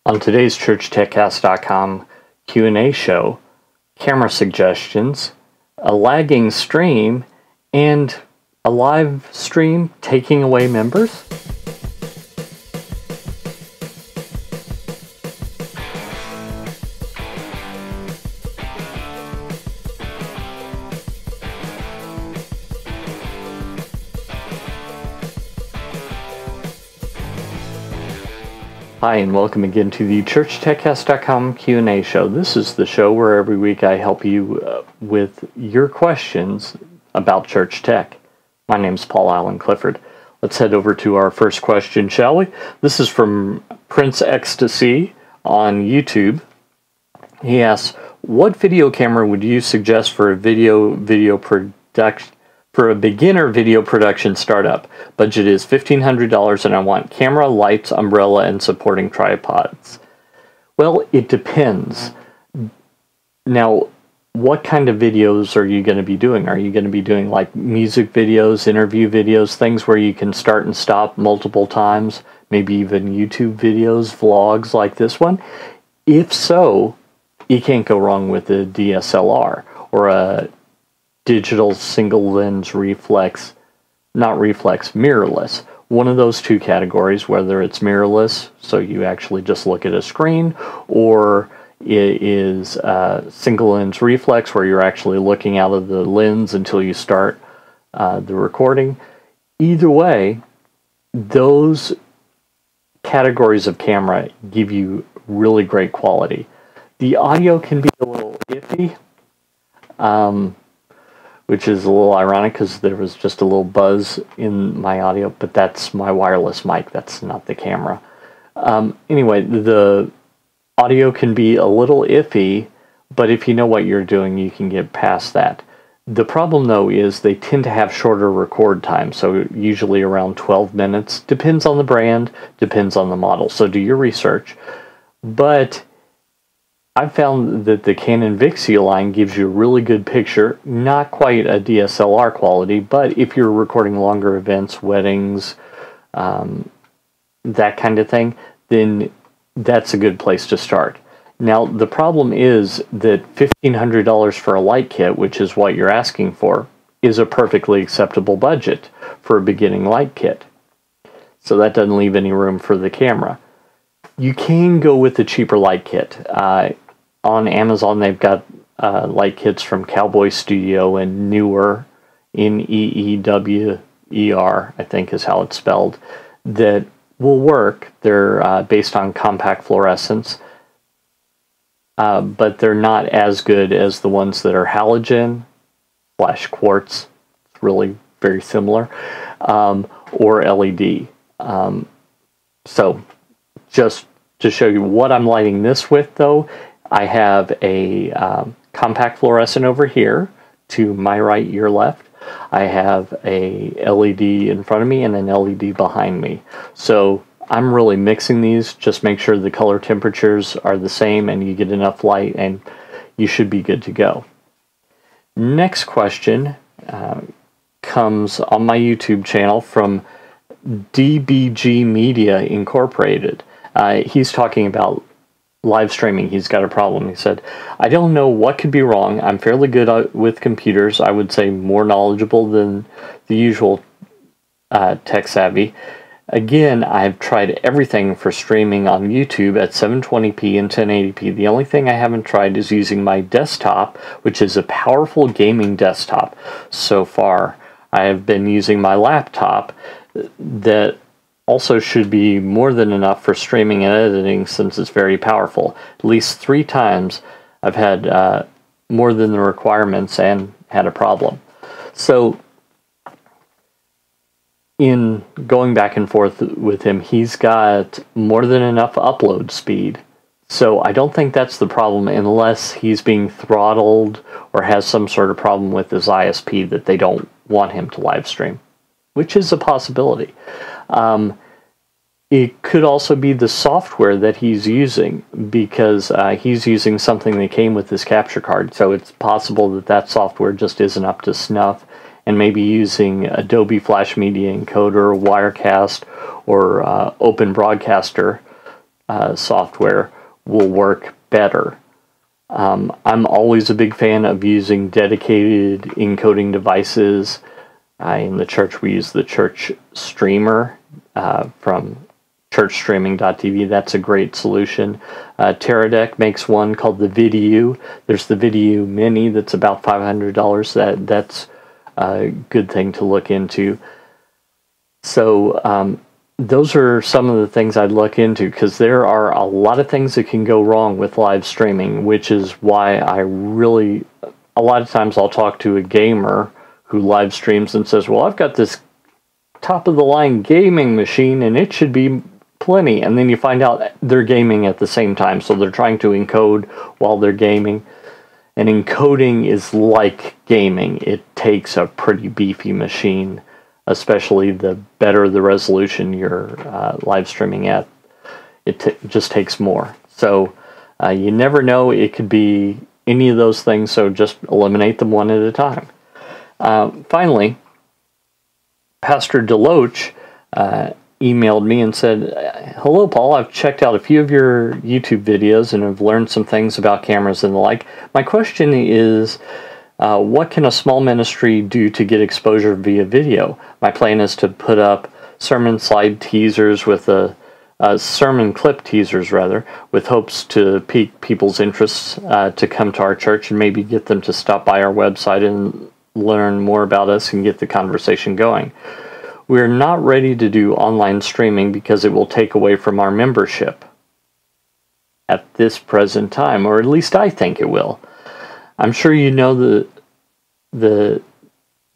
On today's ChurchTechCast.com Q&A show, camera suggestions, a lagging stream, and a live stream taking away members? Hi, and welcome again to the ChurchTechCast.com Q&A show. This is the show where every week I help you with your questions about church tech. My name's Paul Allen Clifford. Let's head over to our first question, shall we? This is from Prince Extasy on YouTube. He asks, what video camera would you suggest for a beginner video production startup? Budget is $1,500 and I want camera, lights, umbrella, and supporting tripods. Well, it depends. Now, what kind of videos are you going to be doing? Are you going to be doing like music videos, interview videos, things where you can start and stop multiple times, maybe even YouTube videos, vlogs like this one? If so, you can't go wrong with a DSLR or a digital single lens mirrorless. One of those two categories, whether it's mirrorless, so you actually just look at a screen, or it is single lens reflex, where you're actually looking out of the lens until you start the recording. Either way, those categories of camera give you really great quality. The audio can be a little iffy, which is a little ironic because there was just a little buzz in my audio, but that's my wireless mic, that's not the camera. Anyway, the audio can be a little iffy, but if you know what you're doing, you can get past that. The problem, though, is they tend to have shorter record time, so usually around 12 minutes. Depends on the brand, depends on the model, so do your research. But I've found that the Canon Vixia line gives you a really good picture, not quite a DSLR quality, but if you're recording longer events, weddings, that kind of thing, then that's a good place to start. Now, the problem is that $1,500 for a light kit, which is what you're asking for, is a perfectly acceptable budget for a beginning light kit. So that doesn't leave any room for the camera. You can go with the cheaper light kit. On Amazon, they've got light kits from Cowboy Studio and Neewer, Neewer, I think is how it's spelled, that will work. They're based on compact fluorescence, but they're not as good as the ones that are halogen / quartz. It's really very similar, or LED. So just to show you what I'm lighting this with, though, I have a compact fluorescent over here to my right, your left. I have a LED in front of me and an LED behind me. So I'm really mixing these. Just make sure the color temperatures are the same and you get enough light and you should be good to go. Next question comes on my YouTube channel from DBG Media Incorporated. He's talking about live streaming. He's got a problem. He said, I don't know what could be wrong. I'm fairly good with computers. I would say more knowledgeable than the usual tech savvy. Again, I've tried everything for streaming on YouTube at 720p and 1080p. The only thing I haven't tried is using my desktop, which is a powerful gaming desktop. So far, I have been using my laptop that also should be more than enough for streaming and editing since it's very powerful. At least 3 times I've had more than the requirements and had a problem. So in going back and forth with him, he's got more than enough upload speed. So I don't think that's the problem unless he's being throttled or has some sort of problem with his ISP that they don't want him to live stream, which is a possibility. It could also be the software that he's using, because he's using something that came with his capture card. So it's possible that that software just isn't up to snuff, and maybe using Adobe Flash Media Encoder, Wirecast, or Open Broadcaster software will work better. I'm always a big fan of using dedicated encoding devices. In the church, we use the church streamer from churchstreaming.tv. That's a great solution. Teradek makes one called the VidU. There's the VidU Mini that's about $500. That's a good thing to look into. So those are some of the things I'd look into, because there are a lot of things that can go wrong with live streaming, which is why a lot of times I'll talk to a gamer who live streams and says, well, I've got this top of the line gaming machine and it should be plenty. And then you find out they're gaming at the same time. So they're trying to encode while they're gaming. And encoding is like gaming. It takes a pretty beefy machine, especially the better the resolution you're live streaming at. It just takes more. So you never know. It could be any of those things. So just eliminate them one at a time. Finally, Pastor Deloach emailed me and said, hello, Paul. I've checked out a few of your YouTube videos and have learned some things about cameras and the like. My question is, what can a small ministry do to get exposure via video? My plan is to put up sermon slide teasers with sermon clip teasers, rather, with hopes to pique people's interests to come to our church and maybe get them to stop by our website and learn more about us and get the conversation going. We're not ready to do online streaming because it will take away from our membership at this present time, or at least I think it will. I'm sure you know there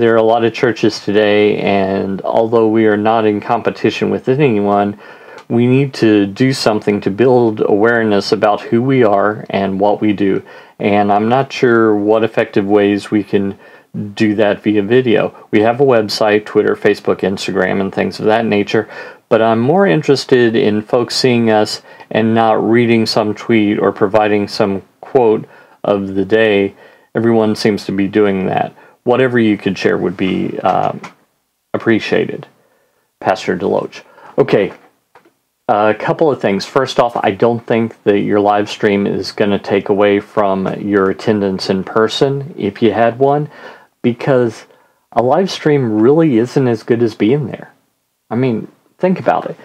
are a lot of churches today, and although we are not in competition with anyone, we need to do something to build awareness about who we are and what we do. And I'm not sure what effective ways we can do that via video. We have a website, Twitter, Facebook, Instagram, and things of that nature, but I'm more interested in folks seeing us and not reading some tweet or providing some quote of the day. Everyone seems to be doing that. Whatever you could share would be appreciated. Pastor Deloach. Okay, a couple of things. First off, I don't think that your live stream is going to take away from your attendance in person, if you had one, because a live stream really isn't as good as being there. I mean, think about it.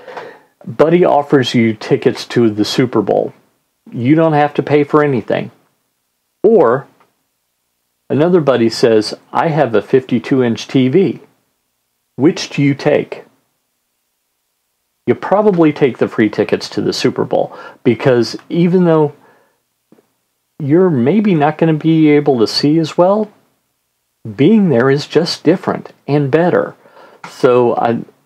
Buddy offers you tickets to the Super Bowl. You don't have to pay for anything. Or another buddy says, I have a 52-inch TV. Which do you take? You probably take the free tickets to the Super Bowl, because even though you're maybe not going to be able to see as well, being there is just different and better. So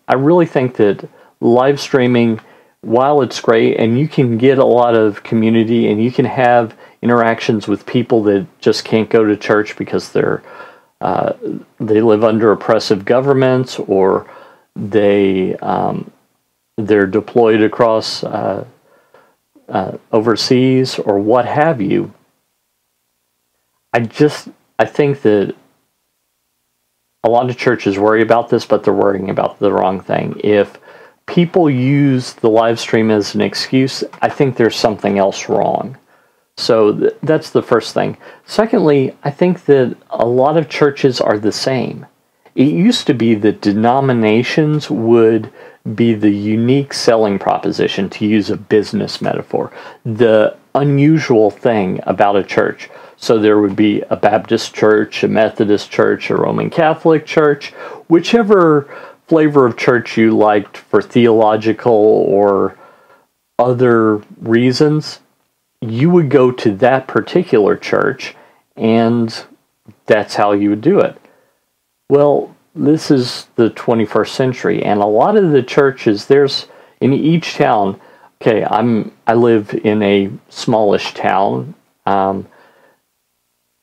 I really think that live streaming, while it's great and you can get a lot of community and you can have interactions with people that just can't go to church because they live under oppressive governments, or they're deployed across overseas, or what have you. I think that a lot of churches worry about this, but they're worrying about the wrong thing. If people use the live stream as an excuse, I think there's something else wrong. So that's the first thing. Secondly, I think that a lot of churches are the same. It used to be that denominations would be the unique selling proposition, to use a business metaphor, the unusual thing about a church. So there would be a Baptist church, a Methodist church, a Roman Catholic church, whichever flavor of church you liked for theological or other reasons, you would go to that particular church, and that's how you would do it. Well, this is the 21st century, and a lot of the churches, there's in each town. Okay, I live in a smallish town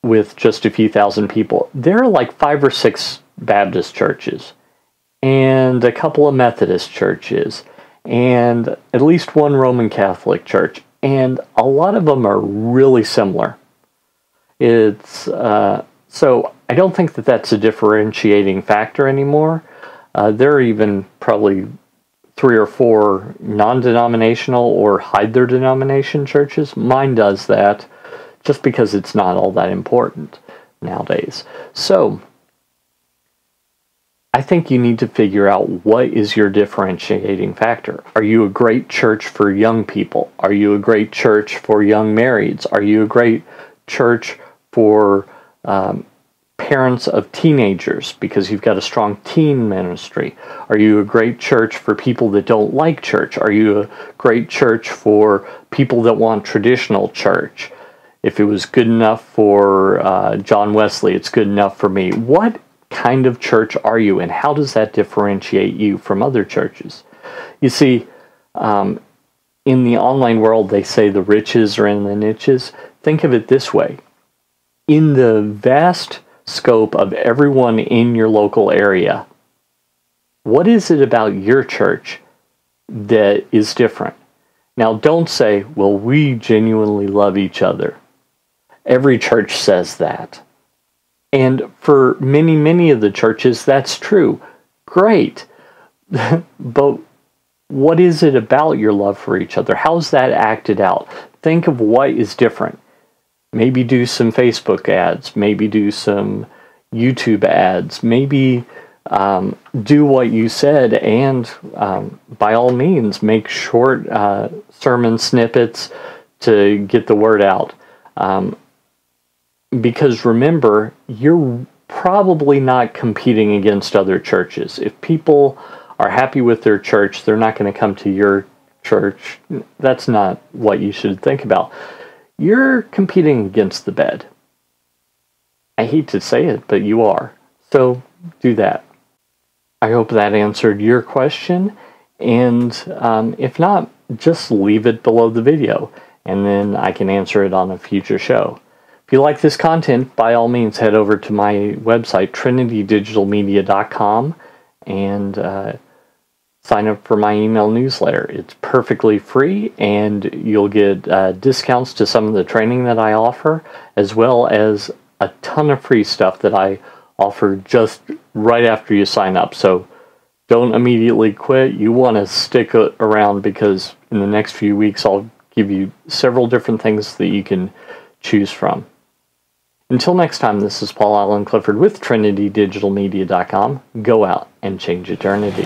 with just a few thousand people. There are like 5 or 6 Baptist churches, and a couple of Methodist churches, and at least one Roman Catholic church, and a lot of them are really similar. So I don't think that that's a differentiating factor anymore. There are even probably 3 or 4 non-denominational or hide their denomination churches. Mine does that just because it's not all that important nowadays. So I think you need to figure out what is your differentiating factor. Are you a great church for young people? Are you a great church for young marrieds? Are you a great church for parents of teenagers because you've got a strong teen ministry? Are you a great church for people that don't like church? Are you a great church for people that want traditional church? If it was good enough for John Wesley, it's good enough for me. What kind of church are you, and how does that differentiate you from other churches? You see, in the online world, they say the riches are in the niches. Think of it this way. In the vast scope of everyone in your local area, what is it about your church that is different? Now, don't say, well, we genuinely love each other. Every church says that. And for many, many of the churches, that's true. Great. But what is it about your love for each other? How's that acted out? Think of what is different. Maybe do some Facebook ads. Maybe do some YouTube ads. Maybe do what you said, and by all means, make short sermon snippets to get the word out. Because remember, you're probably not competing against other churches. If people are happy with their church, they're not going to come to your church. That's not what you should think about. You're competing against the bed. I hate to say it, but you are. So do that. I hope that answered your question. And if not, just leave it below the video, and then I can answer it on a future show. If you like this content, by all means, head over to my website, trinitydigitalmedia.com, and sign up for my email newsletter. It's perfectly free, and you'll get discounts to some of the training that I offer, as well as a ton of free stuff that I offer just right after you sign up. So don't immediately quit. You want to stick around, because in the next few weeks I'll give you several different things that you can choose from. Until next time, this is Paul Allen Clifford with TrinityDigitalMedia.com. Go out and change eternity.